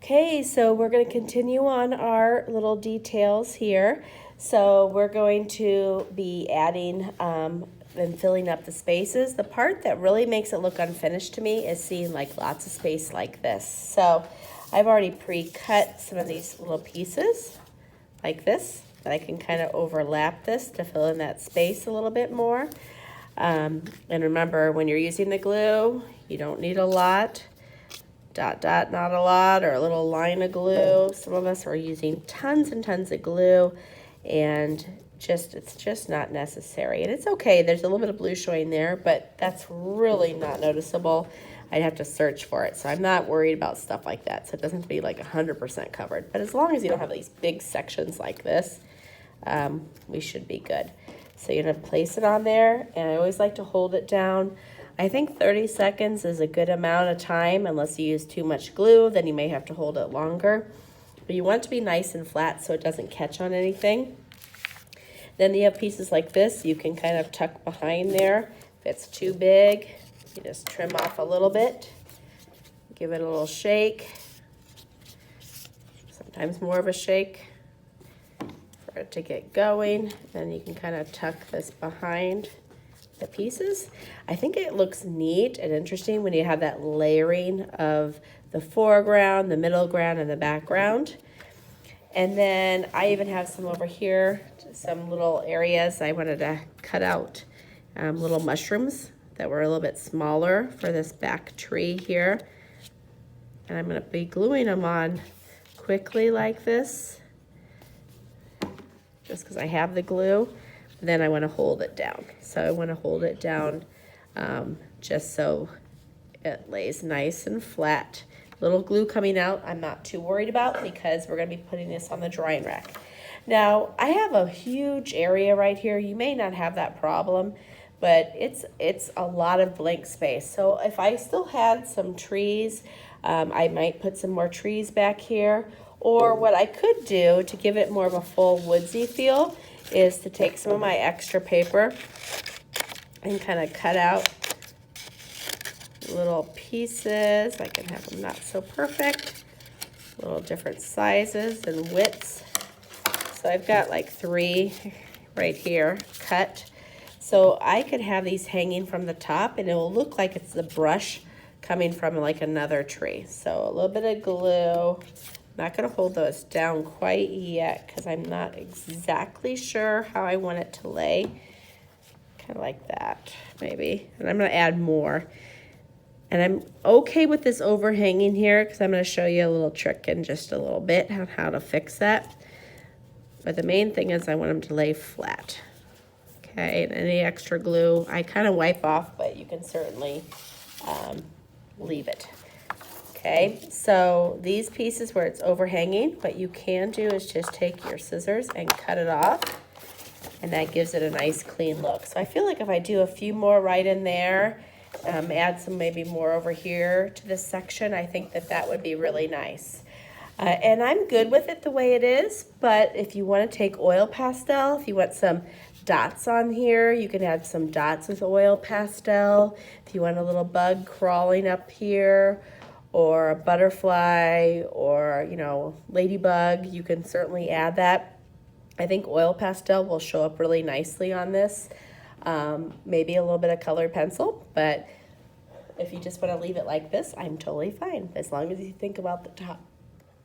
Okay, so we're going to continue on our little details here. So we're going to be adding and filling up the spaces. The part that really makes it look unfinished to me is seeing like lots of space like this. So I've already pre-cut some of these little pieces like this, that I can kind of overlap this to fill in that space a little bit more. And remember, when you're using the glue, you don't need a lot. Dot, dot, not a lot, or a little line of glue. Some of us are using tons and tons of glue, and it's just not necessary. And it's okay, there's a little bit of blue showing there, but that's really not noticeable. I'd have to search for it, so I'm not worried about stuff like that, so it doesn't have to be like 100% covered. But as long as you don't have these big sections like this, we should be good. So you're gonna place it on there, and I always like to hold it down. I think 30 seconds is a good amount of time, unless you use too much glue, then you may have to hold it longer. But you want it to be nice and flat so it doesn't catch on anything. Then you have pieces like this, you can kind of tuck behind there. If it's too big, you just trim off a little bit, give it a little shake, sometimes more of a shake for it to get going. Then you can kind of tuck this behind the pieces. I think it looks neat and interesting when you have that layering of the foreground, the middle ground, and the background. And then I even have some over here, some little areas I wanted to cut out, little mushrooms that were a little bit smaller for this back tree here. And I'm going to be gluing them on quickly like this, just because I have the glue. Then I want to hold it down. So I want to hold it down just so it lays nice and flat. Little glue coming out, I'm not too worried about because we're going to be putting this on the drying rack. Now, I have a huge area right here. You may not have that problem, but it's a lot of blank space. So if I still had some trees, I might put some more trees back here. Or what I could do to give it more of a full woodsy feel is to take some of my extra paper and kind of cut out little pieces. I can have them not so perfect, little different sizes and widths. So I've got like 3 right here cut. So I could have these hanging from the top and it will look like it's the brush coming from like another tree. So a little bit of glue. Not going to hold those down quite yet because I'm not exactly sure how I want it to lay. Kind of like that, maybe. And I'm going to add more. And I'm okay with this overhanging here because I'm going to show you a little trick in just a little bit on how to fix that. But the main thing is I want them to lay flat. Okay, and any extra glue, I kind of wipe off, but you can certainly leave it. Okay, so these pieces where it's overhanging, what you can do is just take your scissors and cut it off, and that gives it a nice clean look. So I feel like if I do a few more right in there, add some maybe more over here to this section, I think that that would be really nice. And I'm good with it the way it is, but if you want to take oil pastel, if you want some dots on here, you can add some dots with oil pastel. If you want a little bug crawling up here, or a butterfly, or, you know, ladybug, you can certainly add that. I think oil pastel will show up really nicely on this. Maybe a little bit of colored pencil, but if you just want to leave it like this, I'm totally fine, as long as you think about the top.